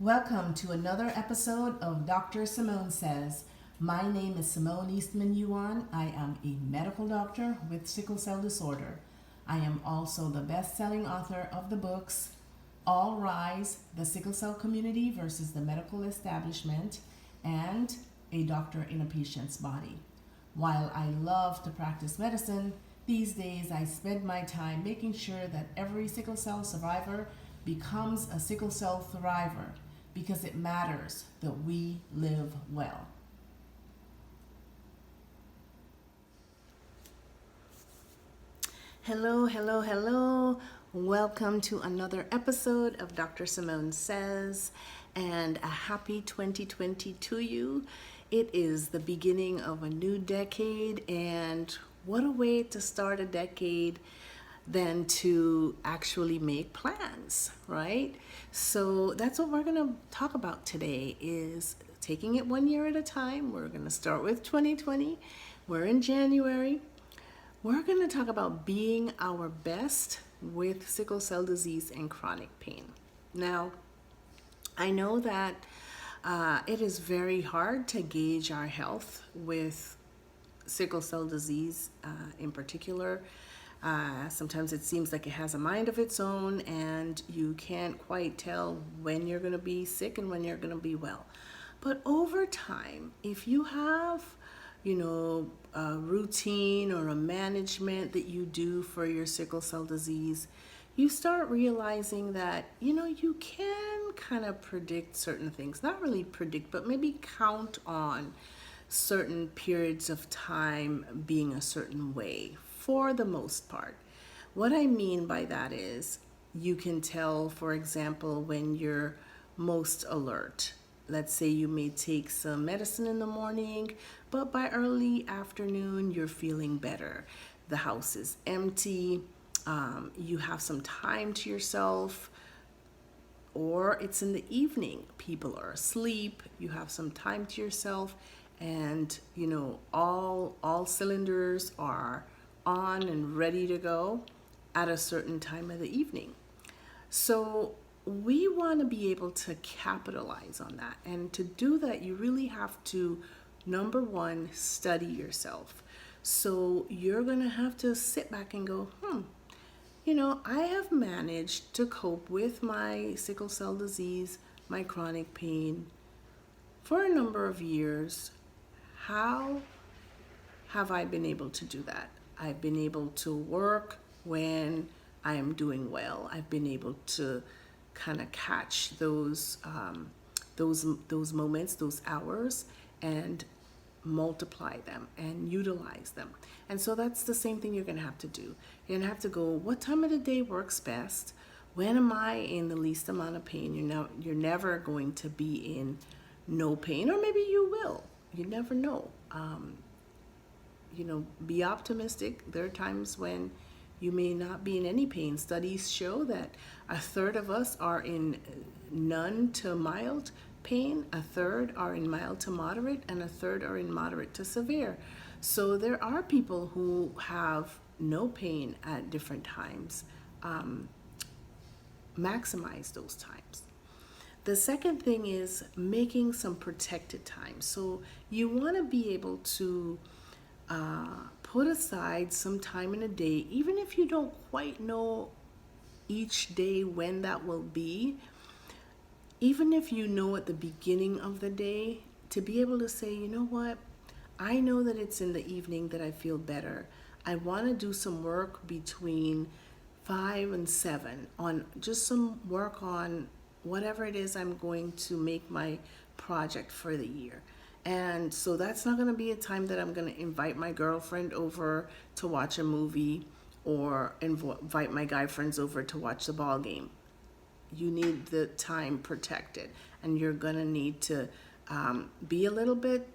Welcome to another episode of Dr. Simone Says. My name is Simone Eastman Yuan. I am a medical doctor with sickle cell disorder. I am also the best-selling author of the books All Rise, The Sickle Cell Community versus the Medical Establishment, and A Doctor in a Patient's Body. While I love to practice medicine, these days I spend my time making sure that every sickle cell survivor becomes a sickle cell thriver because it matters that we live well. Hello, hello, hello. Welcome to another episode of Dr. Simone Says, and a happy 2020 to you. It is the beginning of a new decade, and what a way to start a decade than to actually make plans, right? So that's what we're going to talk about today, is taking it one year at a time. We're going to start with 2020. We're in January. We're going to talk about being our best with sickle cell disease and chronic pain. Now, I know that it is very hard to gauge our health with sickle cell disease in particular. Sometimes it seems like it has a mind of its own, and you can't quite tell when you're going to be sick and when you're going to be well. But over time, if you have, a routine or a management that you do for your sickle cell disease, you start realizing that, you can kind of predict certain things. Not really predict, but maybe count on certain periods of time being a certain way for the most part. What I mean by that is you can tell, for example, when you're most alert. Let's say you may take some medicine in the morning, but by early afternoon, you're feeling better. The house is empty. You have some time to yourself, or it's in the evening. People are asleep. You have some time to yourself, and all cylinders are on and ready to go at a certain time of the evening. So we want to be able to capitalize on that. And to do that, you really have to, number one, study yourself. So you're going to have to sit back and go, I have managed to cope with my sickle cell disease, my chronic pain for a number of years. How have I been able to do that? I've been able to work when I am doing well. I've been able to kind of catch those moments, those hours, and multiply them and utilize them. And so that's the same thing you're going to have to do. You're going to have to go, what time of the day works best? When am I in the least amount of pain? You're never going to be in no pain, or maybe you will. You never know. Be optimistic. There are times when you may not be in any pain. Studies show that a third of us are in none to mild pain, a third are in mild to moderate, and a third are in moderate to severe. So there are people who have no pain at different times. Maximize those times. The second thing is making some protected time. So you want to be able to put aside some time in a day, even if you don't quite know each day when that will be, even if you know at the beginning of the day, to be able to say, you know what, I know that it's in the evening that I feel better. I want to do some work between 5 and 7 on just some work on whatever it is I'm going to make my project for the year. And so that's not going to be a time that I'm going to invite my girlfriend over to watch a movie or invite my guy friends over to watch the ball game. You need the time protected, and you're going to need to be a little bit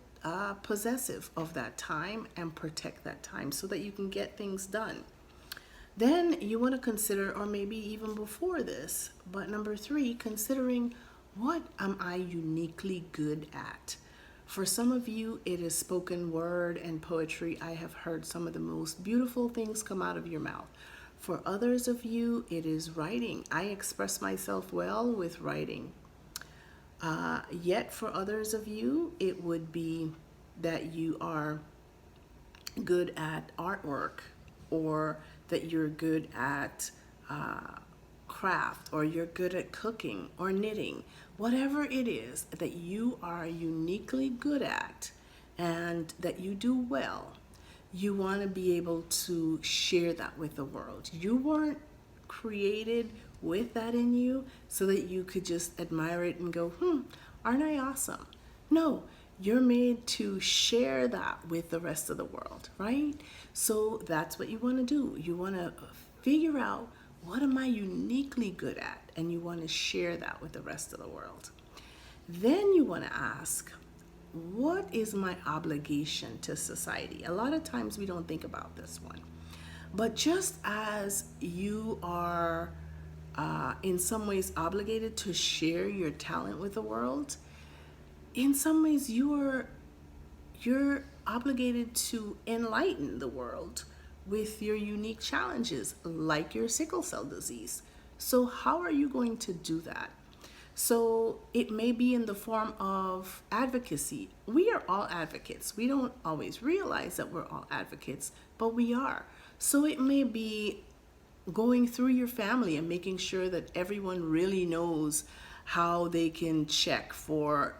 possessive of that time and protect that time so that you can get things done. Then you want to consider, or maybe even before this, but number 3, considering what am I uniquely good at? For some of you, it is spoken word and poetry. I have heard some of the most beautiful things come out of your mouth. For others of you, it is writing. I express myself well with writing. Yet for others of you, it would be that you are good at artwork, or that you're good at craft, or you're good at cooking or knitting. Whatever it is that you are uniquely good at and that you do well, you want to be able to share that with the world. You weren't created with that in you so that you could just admire it and go, aren't I awesome? No, you're made to share that with the rest of the world, right? So that's what you want to do. You want to figure out, what am I uniquely good at? And you want to share that with the rest of the world. Then you want to ask, what is my obligation to society? A lot of times we don't think about this one. But just as you are in some ways obligated to share your talent with the world, in some ways you're obligated to enlighten the world with your unique challenges, like your sickle cell disease. So how are you going to do that? So it may be in the form of advocacy. We are all advocates. We don't always realize that we're all advocates, but we are. So it may be going through your family and making sure that everyone really knows how they can check for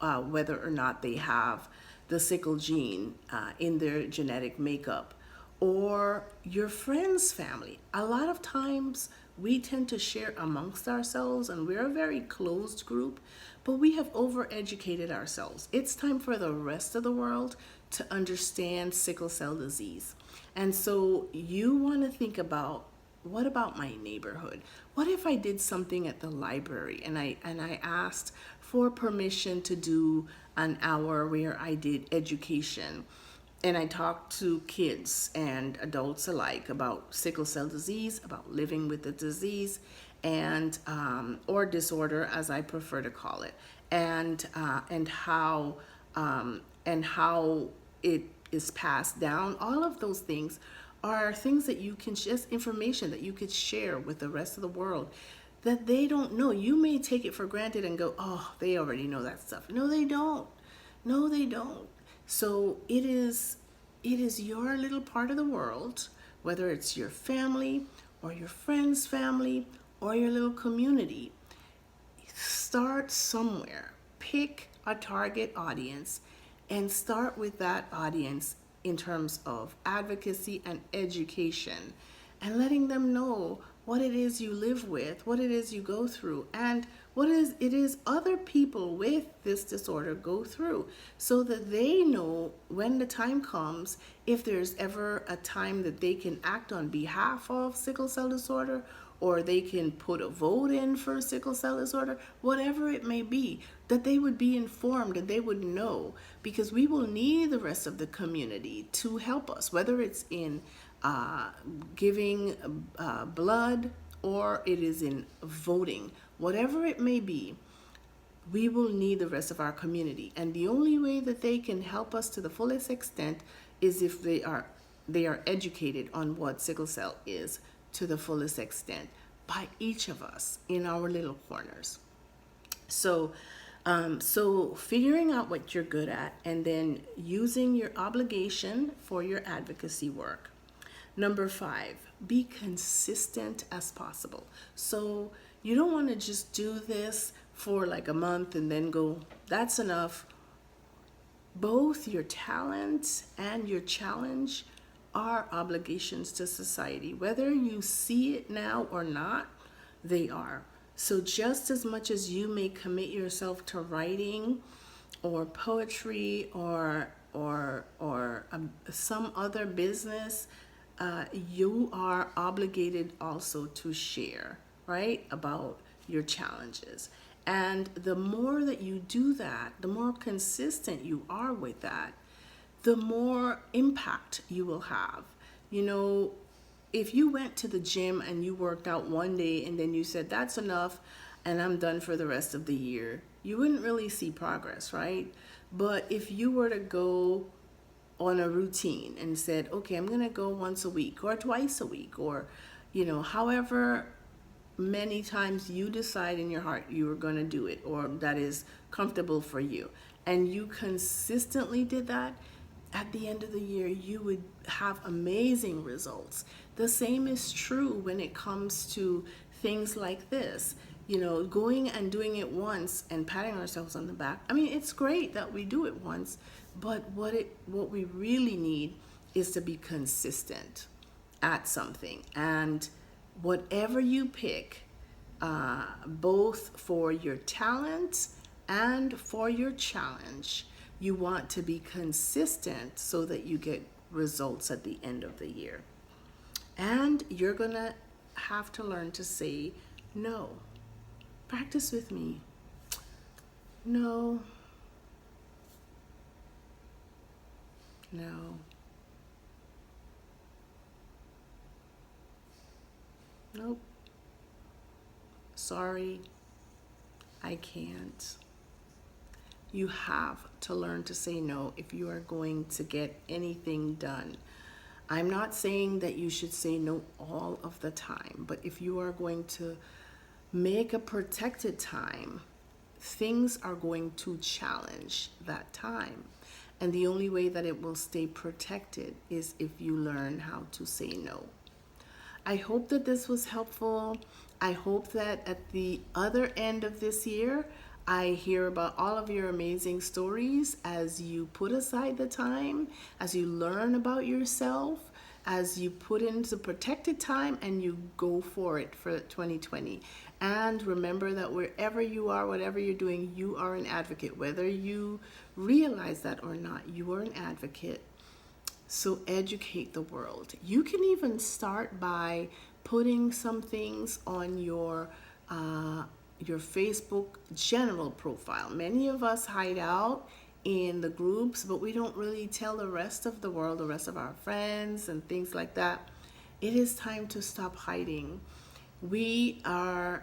whether or not they have the sickle gene in their genetic makeup. Or your friend's family. A lot of times we tend to share amongst ourselves, and we're a very closed group, but we have overeducated ourselves. It's time for the rest of the world to understand sickle cell disease. And so you want to think about, what about my neighborhood? What if I did something at the library and I asked for permission to do an hour where I did education, and I talked to kids and adults alike about sickle cell disease, about living with the disease, and or disorder, as I prefer to call it, and how it is passed down. All of those things are things that you can, just information that you could share with the rest of the world that they don't know. You may take it for granted and go, oh, they already know that stuff. No, they don't. No, they don't. So it is your little part of the world, whether it's your family or your friend's family or your little community. Start somewhere. Pick a target audience and start with that audience in terms of advocacy and education, and letting them know what it is you live with, what it is you go through, and what it is other people with this disorder go through, so that they know when the time comes, if there's ever a time that they can act on behalf of sickle cell disorder, or they can put a vote in for sickle cell disorder, whatever it may be, that they would be informed and they would know, because we will need the rest of the community to help us, whether it's in giving blood, or it is in voting, whatever it may be. We will need the rest of our community, and the only way that they can help us to the fullest extent is if they are educated on what sickle cell is to the fullest extent by each of us in our little corners. So figuring out what you're good at, and then using your obligation for your advocacy work. Number 5, be consistent as possible. So you don't want to just do this for like a month and then go, that's enough. Both your talent and your challenge are obligations to society. Whether you see it now or not, they are. So just as much as you may commit yourself to writing or poetry or some other business, you are obligated also to share, right, about your challenges. And the more that you do that, the more consistent you are with that, the more impact you will have. You know, if you went to the gym and you worked out one day and then you said, that's enough and I'm done for the rest of the year, you wouldn't really see progress, right? But if you were to go on a routine and said, okay, I'm going to go once a week or twice a week, or, however many times you decide in your heart you are going to do it, or that is comfortable for you, and you consistently did that, at the end of the year, you would have amazing results. The same is true when it comes to things like this. You know, going and doing it once and patting ourselves on the back. I mean, it's great that we do it once, but what we really need is to be consistent at something. And whatever you pick, both for your talent and for your challenge, you want to be consistent so that you get results at the end of the year. And you're gonna have to learn to say no. Practice with me. No. No. Nope. Sorry, I can't. You have to learn to say no if you are going to get anything done. I'm not saying that you should say no all of the time, but if you are going to make a protected time, things are going to challenge that time. And the only way that it will stay protected is if you learn how to say no. I hope that this was helpful. I hope that at the other end of this year, I hear about all of your amazing stories as you put aside the time, as you learn about yourself, as you put into protected time and you go for it for 2020. And remember that wherever you are, whatever you're doing, you are an advocate. Whether you realize that or not, you are an advocate. So educate the world. You can even start by putting some things on your Facebook general profile. Many of us hide out in the groups, but we don't really tell the rest of the world, the rest of our friends and things like that. It is time to stop hiding. We are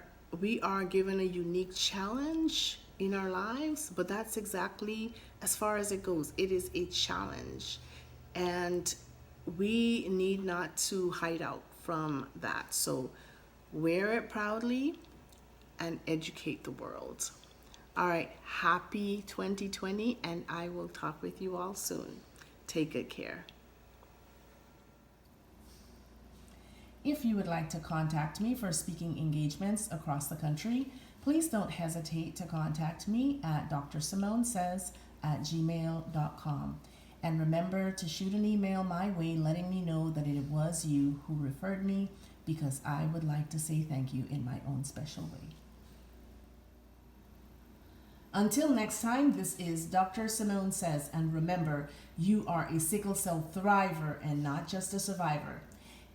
given a unique challenge in our lives, but that's exactly as far as it goes. It is a challenge, and we need not to hide out from that. So wear it proudly and educate the world. All right, happy 2020, and I will talk with you all soon. Take good care. If you would like to contact me for speaking engagements across the country, please don't hesitate to contact me at drSimoneSays@gmail.com. And remember to shoot an email my way letting me know that it was you who referred me, because I would like to say thank you in my own special way. Until next time, this is Dr. Simone Says, and remember, you are a sickle cell thriver and not just a survivor.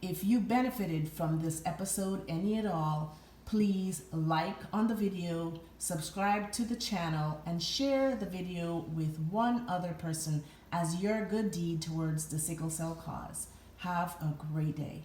If you benefited from this episode any at all, please like on the video, subscribe to the channel, and share the video with one other person as your good deed towards the sickle cell cause. Have a great day.